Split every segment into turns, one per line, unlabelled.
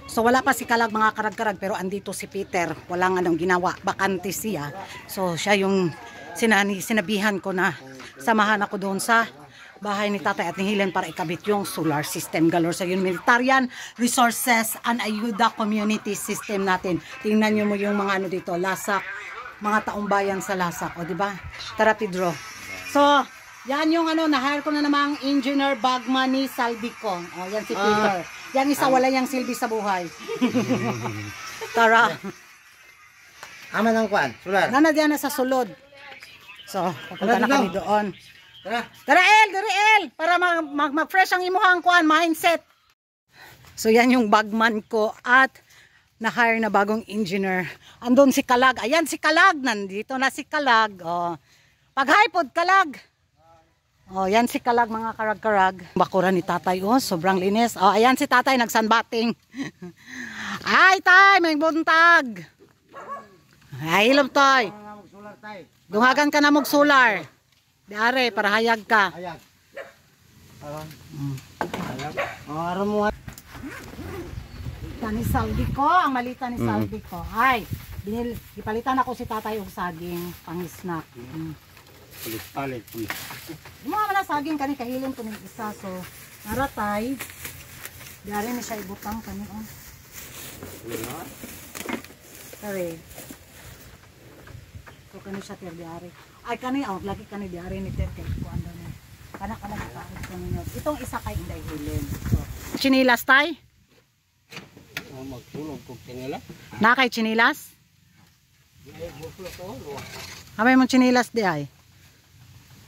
So wala pa si Kalag mga karag-karag, pero andito si Peter. Walang anong ginawa, bakante siya. So siya yung sinabihan ko na samahan ako doon sa bahay ni Tatay at ni Helen para ikabit yung solar system galore sa Humanitarian Resources and Ayuda Community System natin. Tingnan nyo mo yung mga ano dito, Lasak, mga taong bayan sa Lasak, o di ba? Tara Pedro. So, yan yung ano, na-hire ko na namang engineer Bagman ni Saldico. O, yan si Peter. Yan isa wala yang silbi sa buhay. Tara.
Ama ng kuan, solar.
Nana diyan na sa sulod. So, papunta na kami doon. Tara El, para mag-fresh ang imuhang kuan mindset. So yan yung bagman ko at na-hire na bagong engineer. Andun si Kalag. Ayan si Kalag, nandito na si Kalag. Oh. Pag-hypod Kalag. Oh, yan si Kalag mga karag-karag. Bakura ni Tatay, oh, sobrang linis. Oh, ayan si Tatay nagsanbating. Ay, Tay, may buntag. Ay, ilom Tay. Dungagan ka na mag-solar. Diare, para hayag ka.
Hayag. Aram mo.
Ni Saldi ko, ang malita ni Saldi ko. Ay, ipalitan ako si Tatay og saging pang-snack.
Palit.
Yung mga wala saging kani kahilin ko ng isa. So, naratay. Diare ni siya ibutang kani. Oh. Sorry. So, kani siya ter diare. Ay, kani, oh, lagi kani diare ni ter kay kuan daw niya. Kana gitarit ko ninyo. Itong isa kay Inday Helen. So, chinilas tay?
Magtulog kog chinilas.
Na kay chinilas? Amay mong chinilas di ay.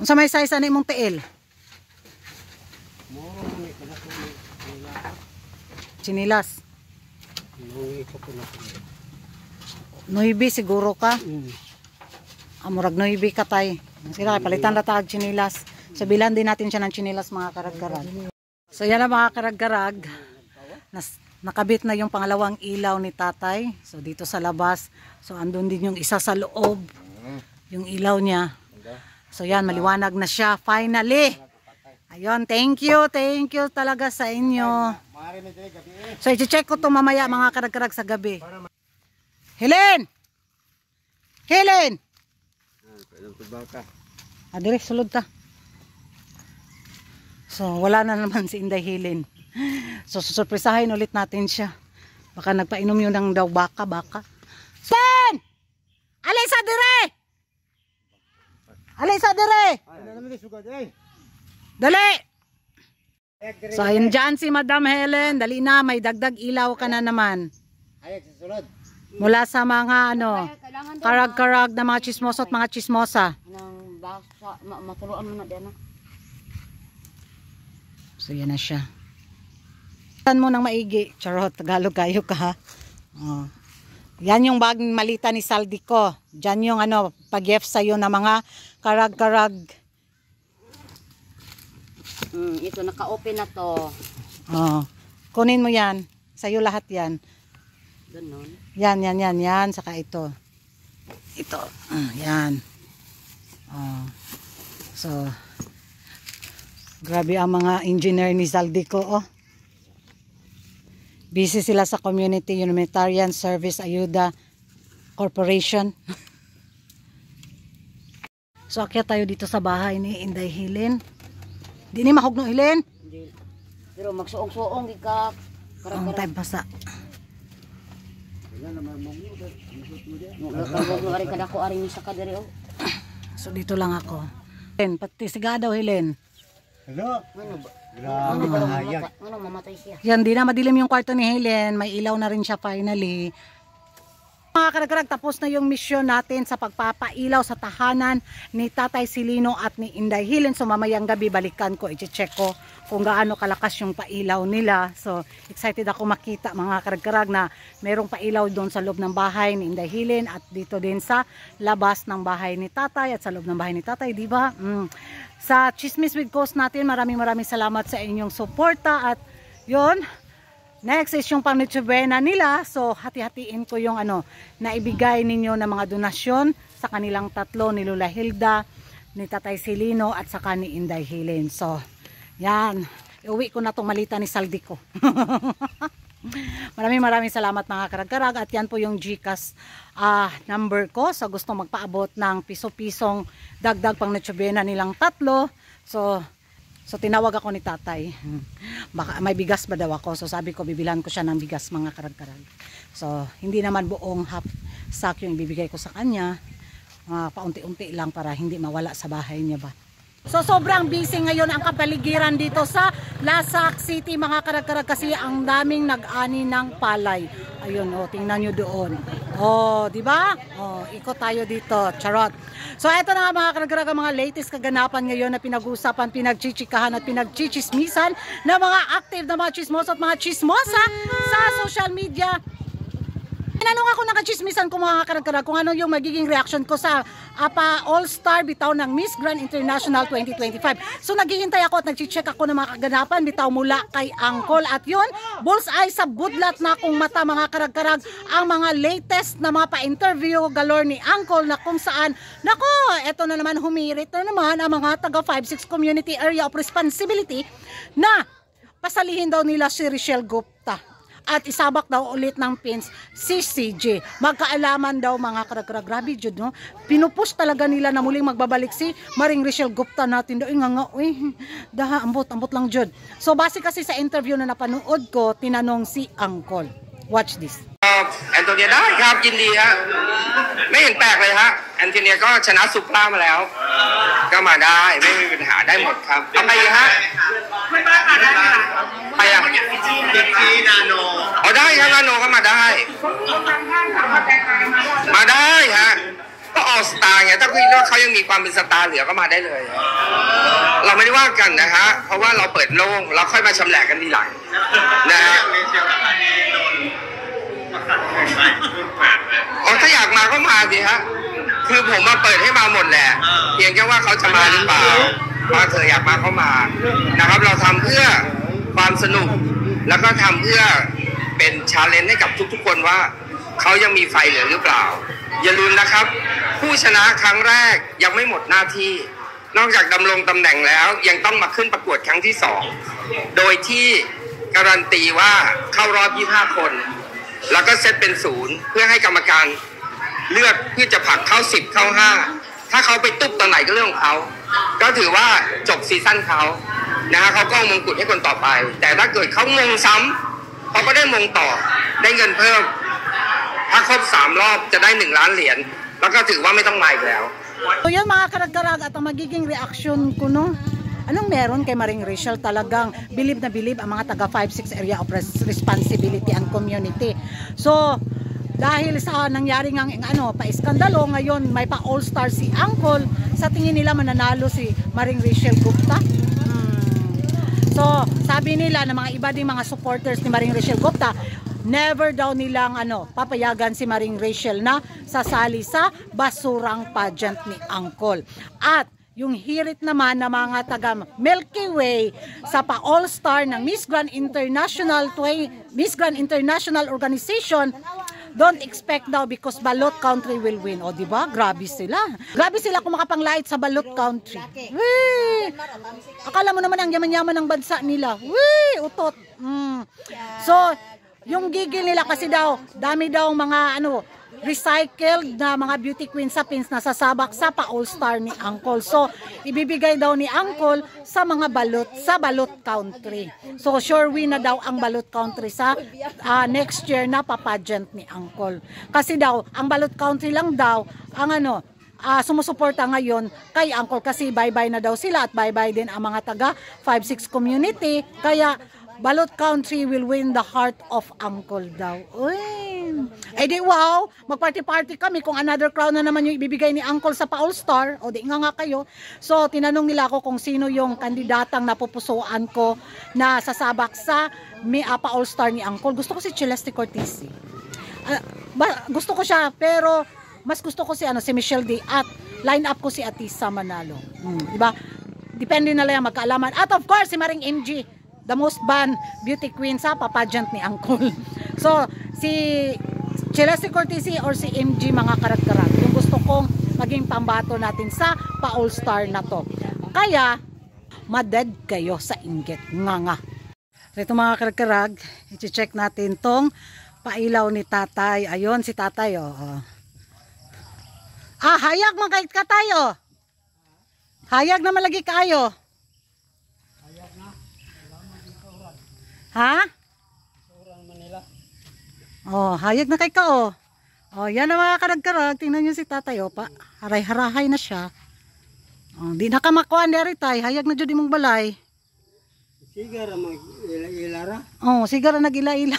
Unsa may size ani mong tiil? Chinilas. Noibi siguro ka. Amurag noibi ka tay. Sira palitan na tag chinilas. Sabilan din natin siya ng chinilas mga karag-karag. So yan ang mga karag-karag. Nakabit na yung pangalawang ilaw ni Tatay. So dito sa labas. So andun din yung isa sa loob. Yung ilaw niya. So yan, maliwanag na siya. Finally. Ayun, thank you talaga sa inyo. So i-check ko to mamaya mga karag-karag sa gabi. Helen! Adire, sulod ta. So wala na naman si Inday Helen. So susurpresahin ulit natin siya. Baka nagpainom yun ng daw baka. Sen! Alisa dire! Dali! So ayun dyan si Madam Helen. Dali na, may dagdag ilaw ka na naman. Mula sa mga ano, karag-karag na mga chismoso at mga chismosa.
Matuluan mo na din.
So yan na siya. Tan mo nang maigi. Charot, Tagalog kayo ka ha. Oh. Yan yung bagong malita ni Saldi ko. Diyan yung ano, pag-gift sa'yo na mga karag-karag.
Ito, naka-open na to.
Oh. Kunin mo yan. Sa'yo lahat yan.
Ganun.
Yan. Saka ito. Ito. Yan. Oh. So, grabe ang mga engineer ni Saldi ko. Oh. Busy sila sa Community Humanitarian Service Ayuda Corporation. So akyat tayo dito sa bahay ni Inday Helen. Di ni mahugno Helen.
Pero magsuong-suong ka.
Ang tayo basa. So dito lang ako. Helen, pati siga daw Helen.
Hello.
Ano mamatay siya?
Yan, di na madilim yung kwarto ni Helen. May ilaw na rin siya finally. Mga karag-karag, tapos na yung mission natin sa pagpapailaw sa tahanan ni Tatay Silino at ni Inday Helen. So mamayang gabi balikan ko, i-check ko kung gaano kalakas yung pailaw nila. So excited ako makita mga karag-karag na merong pailaw doon sa loob ng bahay ni Inday Helen at dito din sa labas ng bahay ni Tatay at sa loob ng bahay ni Tatay, di ba? Sa Chismis with Coast natin, maraming salamat sa inyong suporta at yun. Next is yung pang-Noche-Buena nila. So, hati-hatiin ko yung ano, na ibigay ninyo na mga donasyon sa kanilang tatlo, ni Lola Hilda, ni Tatay Silino, at saka ni Inday Helen. So, yan. Iuwi ko na itong malita ni Saldi ko. Maraming salamat mga karag-karag. At yan po yung GCash number ko. So gusto magpaabot ng piso-pisong dagdag pang natsubena nilang tatlo. So tinawag ako ni tatay. Baka may bigas ba daw ako. So sabi ko bibilan ko siya ng bigas mga karag-karag. So hindi naman buong half sack yung ibibigay ko sa kanya. Paunti-unti lang para hindi mawala sa bahay niya ba. So sobrang busy ngayon ang kapaligiran dito sa Lasak City mga karag-karag kasi ang daming nag-ani ng palay. Ayun tingnan nyo doon. Di ba? Ikot tayo dito. Charot. So eto na nga mga karag-karag ang mga latest kaganapan ngayon na pinag-usapan, pinagchichikahan at pinagchichismisan ng mga active na mga chismoso at mga chismosa sa social media. Tinanong ako nakachismisan ko mga karag-karag kung ano yung magiging reaction ko sa All-Star bitaw ng Miss Grand International 2025. So naghihintay ako at nag-check ako ng mga kaganapan bitaw mula kay Angkol. At yun, bullseye sa budlat na akong mata mga karag-karag ang mga latest na mga pa-interview galore ni Angkol na kung saan, nako, eto na naman humirit na naman ang mga taga 5-6 Community Area of Responsibility na pasalihin daw nila si Richelle Gupta. At isabak daw ulit ng pins si CJ. Magkaalaman daw mga karag-karag. Grabe jud no. Pinupush talaga nila na muling magbabalik si Maring Richelle Gupta natin daw. Daha ambot lang jud. So base kasi sa interview na napanood ko, tinanong si Angkol. Watch this.
แอนโทเนียได้ครับยินดีฮะไม่เห็นแปลกเลยฮะแอนโทเนียก็ชนะซุปเปอร์มาแล้วก็มาได้ไม่มีปัญหาได้หมดครับเอาไปฮะไปอ่ะนาโนเอาได้ครับนาโนก็มาได้ฮะก็ออสตาร์ไงถ้าคิดว่าเขายังมีความเป็นสตาร์เหลือก็มาได้เลยเราไม่ได้ว่ากันนะฮะเพราะว่าเราเปิดโล่งเราค่อยมาชำแหละกันทีหลังนะฮะถ้าอยากมาก็มาสิฮะคือผมมาเปิดให้มาหมดแหละเพียงแค่ว่าเขาจะมาหรือเปล่าว่าเธออยากมาก็มานะครับเราทำเพื่อความสนุกแล้วก็ทำเพื่อเป็นชาเลนจ์ให้กับทุกๆคนว่าเขายังมีไฟเหลือหรือเปล่าอย่าลืมนะครับผู้ชนะครั้งแรกยังไม่หมดหน้าที่นอกจากดำรงตำแหน่งแล้วยังต้องมาขึ้นประกวดครั้งที่2โดยที่การันตีว่าเข้ารอบ25คนแล้วก็เซตเป็น0เพื่อให้กรรมการเลือกเพื่อจะผลักเข้า10เข้า5ถ้าเขาไปตุ๊บตอนไหนก็เรื่องของเขาก็ถือว่าจบซีซั่นเขานะฮะเขาก็มงกุฎให้คนต่อไปแต่ถ้าเกิดเขามงซ้ำเขาก็ได้มงต่อได้เงินเพิ่มถ้าครบ3รอบจะได้1ล้านเหรียญแล้วก็ถือว่าไม่ต้องมาอีกแล้ว
So yun mga karag-karag at ang magiging reaction ko no. Anong meron kay Maring Richelle? Talagang bilib na bilib ang mga taga 5-6 Area of Responsibility and Community. So dahil sa nangyari ng pa-iskandalo ngayon may pa-all-star si Angkol, sa tingin nila mananalo si Maring Richelle Gupta. So sabi nila na mga iba ding mga supporters ni Maring Richelle Gupta, never daw nilang papayagan si Maring Richelle na sasali sa basurang pageant ni Angkol. At yung hirit naman ng mga taga Milky Way sa pa-all-star ng Miss Grand International Organization, don't expect daw because Balot Country will win. O diba? Grabe sila. Grabe sila kung makapanglait sa Balot Country. Wee! Akala mo naman ang yaman-yaman ng bansa nila. Wee! Utot. So, yung gigil nila kasi daw, dami daw mga recycled na mga beauty queen sa pins na sasabak sa pa-all-star ni Angkol. So, ibibigay daw ni Angkol sa mga balot, sa Balot Country. So, sure win na daw ang Balot Country sa next year na papageant ni Angkol. Kasi daw, ang Balot Country lang daw, ang sumusuporta ngayon kay Angkol kasi bye-bye na daw sila at bye-bye din ang mga taga 5-6 community. Kaya, Balot Country will win the heart of Angkol daw. Uy! Eh di wow, magparty-party kami kung another crown na naman yung ibibigay ni Angkol sa pa-all-star. O di nga kayo. So tinanong nila ako kung sino yung kandidatang napupusuan ko na sasabak sa pa-all-star ni Angkol. Gusto ko si Celeste Cortese. Gusto ko siya pero mas gusto ko si Michelle D at line up ko si Atisa Manalo. Diba? Depende na lang magkaalaman. At of course si Maring MG, the most banned beauty queen sa papageant ni Angkol. So, si Celeste Cortese or si MG mga karag-karag, yung gusto kong maging pambato natin sa pa-all-star na to. Kaya, maded kayo sa inggit. Nga. So ito mga karag-karag, i-check natin tong pailaw ni tatay. Ayun si tatay oh. Ah, hayag man kahit ka tayo. Hayag na malagi kayo. Ha? Oh, hayag na kay ka oh. Oh, yan na mga karag-karag. Tingnan niyo si tatay oh, pa. Haray-harahay na siya. Oh, di na ka makuan diri tay. Hayag na jud imong balay.
Sigara mag-ilara.
Oh, sigara nag-ila-ila.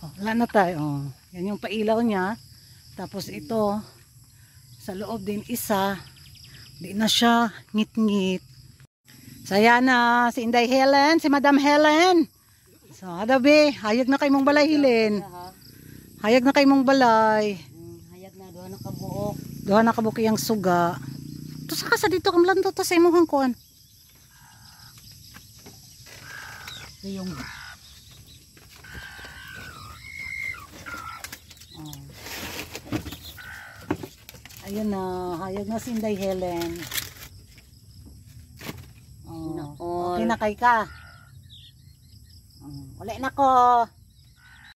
Oh, wala na tayo. Oh, yan yung pailaw niya. Tapos ito sa loob din isa. Di na siya ngit-ngit. So yan na si Inday Helen, si Madam Helen. So adabi, hayag na kay mong balay Helen. Hayag na kay mong balay.
Hayag na doon nakabuok.
Duha na kabuki ang suga. To saka sa dito kamlan to sa imong kuan. Yung ayun na, hayag na si Inday Helen. Oh,
Nako.
okay na kay ka. Wala na ko.